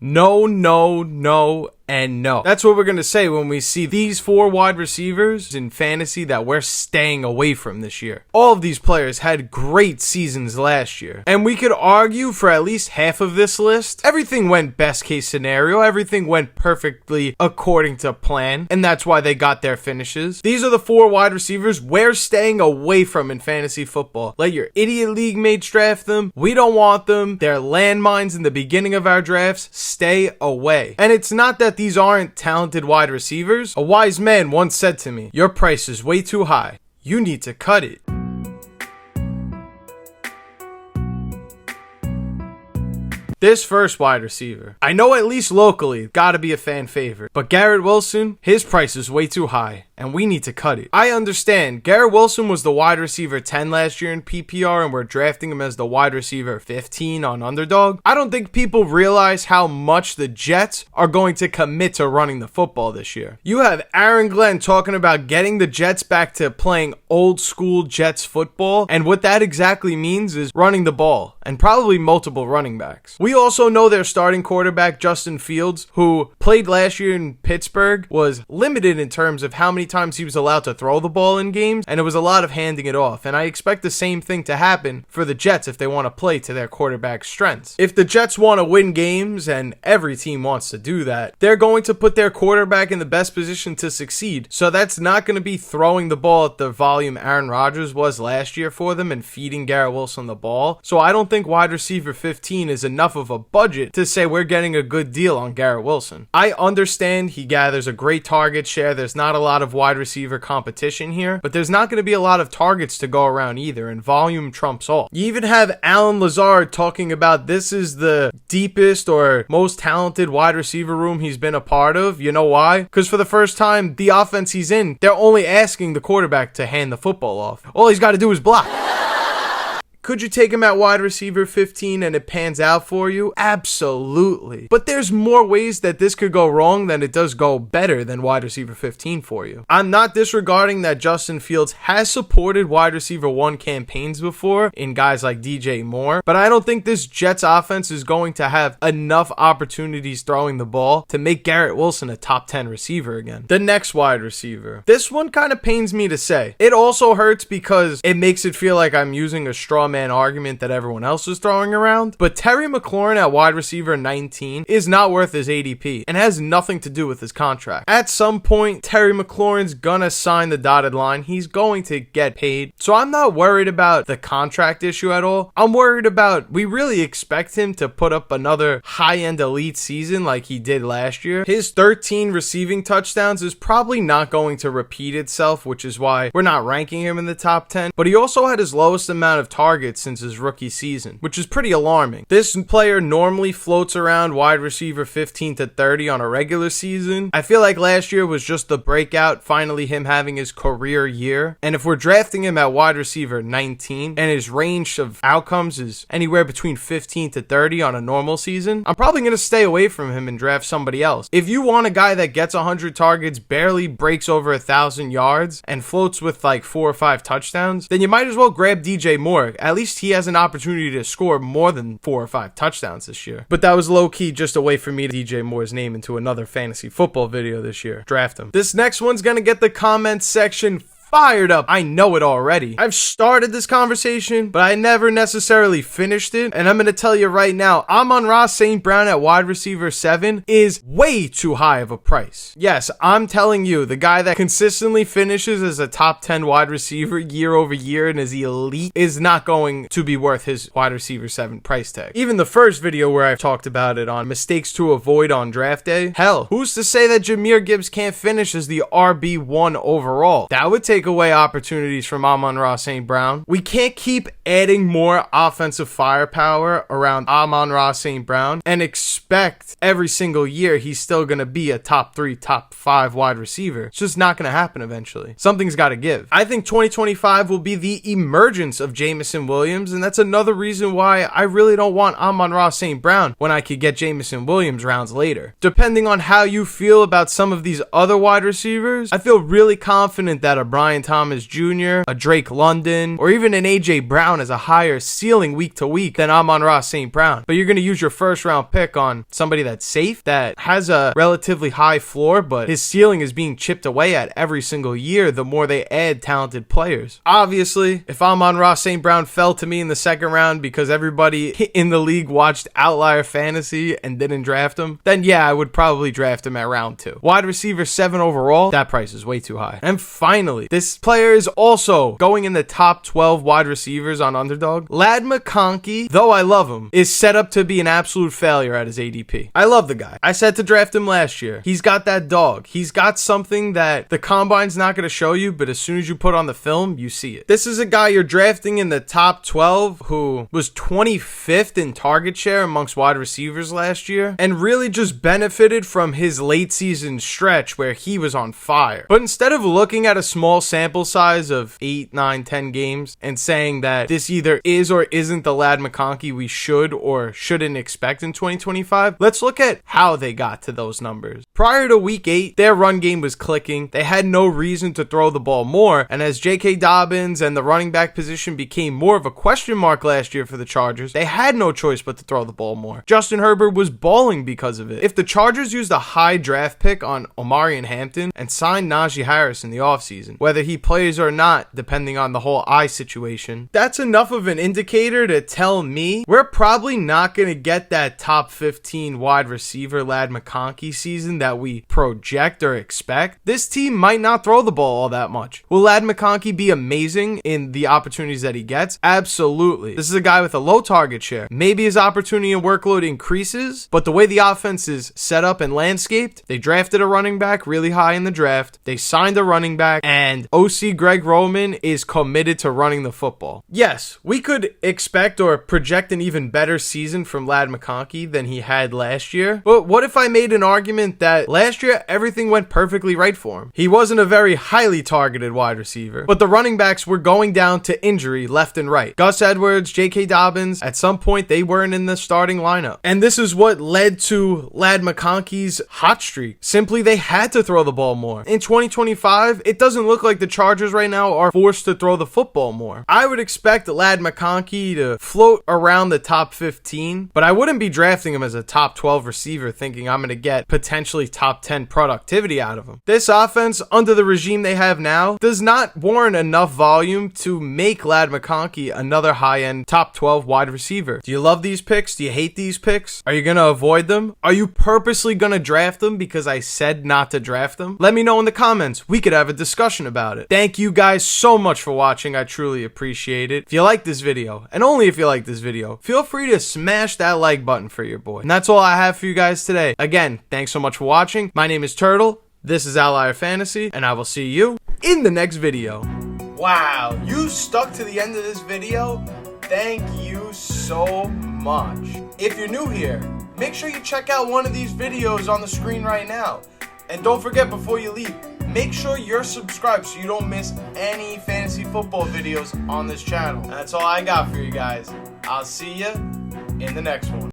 No, no, no, and no. That's what we're going to say when we see these 4 wide receivers in fantasy that we're staying away from this year. All of these players had great seasons last year, and we could argue for at least half of this list, everything went best case scenario, everything went perfectly according to plan, and that's why they got their finishes. These are the 4 wide receivers we're staying away from in fantasy football. Let your idiot league mates draft them. We don't want them. They're landmines in the beginning of our drafts. Stay away. And it's not that these aren't talented wide receivers. A wise man once said to me, "Your price is way too high. You need to cut it." This first wide receiver, I know at least locally, gotta be a fan favorite, but Garrett Wilson, his price is way too high, and we need to cut it. I understand, Garrett Wilson was the wide receiver 10 last year in PPR, and we're drafting him as the wide receiver 15 on Underdog. I don't think people realize how much the Jets are going to commit to running the football this year. You have Aaron Glenn talking about getting the Jets back to playing old school Jets football, and what that exactly means is running the ball, and probably multiple running backs. We also know their starting quarterback, Justin Fields, who played last year in Pittsburgh, was limited in terms of how many times he was allowed to throw the ball in games, and it was a lot of handing it off. And I expect the same thing to happen for the Jets if they want to play to their quarterback's strengths. If the Jets want to win games, and every team wants to do that, they're going to put their quarterback in the best position to succeed. So that's not going to be throwing the ball at the volume Aaron Rodgers was last year for them and feeding Garrett Wilson the ball. So I don't think wide receiver 15 is enough of a budget to say we're getting a good deal on Garrett Wilson. I understand he gathers a great target share. There's not a lot of wide receiver competition here, but there's not going to be a lot of targets to go around either, and volume trumps all. You even have Alan Lazard talking about this is the deepest or most talented wide receiver room he's been a part of. You know why? Because for the first time, the offense he's in, they're only asking the quarterback to hand the football off. All he's got to do is block. Could you take him at wide receiver 15 and it pans out for you? Absolutely. But there's more ways that this could go wrong than it does go better than wide receiver 15 for you. I'm not disregarding that Justin Fields has supported wide receiver 1 campaigns before in guys like DJ Moore, but I don't think this Jets offense is going to have enough opportunities throwing the ball to make Garrett Wilson a top 10 receiver again. The next wide receiver. This one kind of pains me to say. It also hurts because it makes it feel like I'm using a straw man argument that everyone else is throwing around, but Terry McLaurin at wide receiver 19 is not worth his ADP and has nothing to do with his contract. At some point, Terry McLaurin's gonna sign the dotted line. He's going to get paid. So I'm not worried about the contract issue at all. I'm worried about, we really expect him to put up another high-end elite season like he did last year. His 13 receiving touchdowns is probably not going to repeat itself, which is why we're not ranking him in the top 10, but he also had his lowest amount of targets since his rookie season, which is pretty alarming. This player normally floats around wide receiver 15 to 30 on a regular season. I feel like last year was just the breakout, finally him having his career year. And if we're drafting him at wide receiver 19 and his range of outcomes is anywhere between 15 to 30 on a normal season, I'm probably going to stay away from him and draft somebody else. If you want a guy that gets 100 targets, barely breaks over 1,000 yards, and floats with like 4 or 5 touchdowns, then you might as well grab DJ Moore. At least he has an opportunity to score more than 4 or 5 touchdowns this year. But that was low-key just a way for me to DJ Moore's name into another fantasy football video this year. Draft him. This next one's gonna get the comments section fired up. I know it already. I've started this conversation, but I never necessarily finished it. And I'm going to tell you right now, Amon Ra St Brown at wide receiver 7 is way too high of a price. Yes, I'm telling you, the guy that consistently finishes as a top 10 wide receiver year over year and is elite is not going to be worth his wide receiver 7 price tag. Even the first video where I've talked about it on mistakes to avoid on draft day, hell, who's to say that Jahmyr Gibbs can't finish as the RB1 overall? That would take away opportunities from Amon Ra St Brown. We can't keep adding more offensive firepower around Amon Ra St Brown and expect every single year he's still going to be a top 3, top 5 wide receiver. It's just not going to happen eventually. Something's got to give. I think 2025 will be the emergence of Jameson Williams, and that's another reason why I really don't want Amon Ra St Brown when I could get Jameson Williams rounds later. Depending on how you feel about some of these other wide receivers, I feel really confident that a Brian Brian Thomas Jr., a Drake London, or even an A.J. Brown as a higher ceiling week to week than Amon Ra St. Brown. But you're going to use your first round pick on somebody that's safe, that has a relatively high floor, but his ceiling is being chipped away at every single year the more they add talented players. Obviously, if Amon Ra St. Brown fell to me in the second round because everybody in the league watched Outlier Fantasy and didn't draft him, then yeah, I would probably draft him at round 2. Wide receiver 7 overall, that price is way too high. And finally, this player is also going in the top 12 wide receivers on Underdog. Ladd McConkey, though I love him, is set up to be an absolute failure at his ADP. I love the guy. I said to draft him last year. He's got that dog. He's got something that the combine's not going to show you, but as soon as you put on the film, you see it. This is a guy you're drafting in the top 12 who was 25th in target share amongst wide receivers last year and really just benefited from his late season stretch where he was on fire. But instead of looking at a small sample size of 8, 9, 10 games and saying that this either is or isn't the Ladd McConkey we should or shouldn't expect in 2025, let's look at how they got to those numbers. Prior to week 8, their run game was clicking. They had no reason to throw the ball more, and as J.K. Dobbins and the running back position became more of a question mark last year for the Chargers, they had no choice but to throw the ball more. Justin Herbert was balling because of it. If the Chargers used a high draft pick on Omari and Hampton and signed Najee Harris in the offseason, whether he plays or not, depending on the whole eye situation, that's enough of an indicator to tell me we're probably not going to get that top 15 wide receiver Ladd McConkey season that we project or expect. This team might not throw the ball all that much. Will Ladd McConkey be amazing in the opportunities that he gets? Absolutely. This is a guy with a low target share. Maybe his opportunity and workload increases, but the way the offense is set up and landscaped, they drafted a running back really high in the draft, they signed a running back, and OC Greg Roman is committed to running the football. Yes, we could expect or project an even better season from Ladd McConkey than he had last year, but what if I made an argument that last year everything went perfectly right for him? He wasn't a very highly targeted wide receiver, but the running backs were going down to injury left and right. Gus Edwards, J.K. Dobbins, at some point they weren't in the starting lineup, and this is what led to Ladd McConkey's hot streak. Simply, they had to throw the ball more. In 2025, it doesn't look like the Chargers right now are forced to throw the football more. I would expect Ladd McConkey to float around the top 15, but I wouldn't be drafting him as a top 12 receiver thinking I'm going to get potentially top 10 productivity out of him. This offense, under the regime they have now, does not warrant enough volume to make Ladd McConkey another high-end top 12 wide receiver. Do you love these picks? Do you hate these picks? Are you going to avoid them? Are you purposely going to draft them because I said not to draft them? Let me know in the comments. We could have a discussion about it. Thank you guys so much for watching. I truly appreciate it. If you like this video, and only if you like this video, feel free to smash that like button for your boy. And that's all I have for you guys today. Again, thanks so much for watching. My name is Turtle. This is Outlier Fantasy, and I will see you in the next video. Wow, you stuck to the end of this video? Thank you so much. If you're new here, make sure you check out one of these videos on the screen right now. And don't forget, before you leave, make sure you're subscribed so you don't miss any fantasy football videos on this channel. That's all I got for you guys. I'll see you in the next one.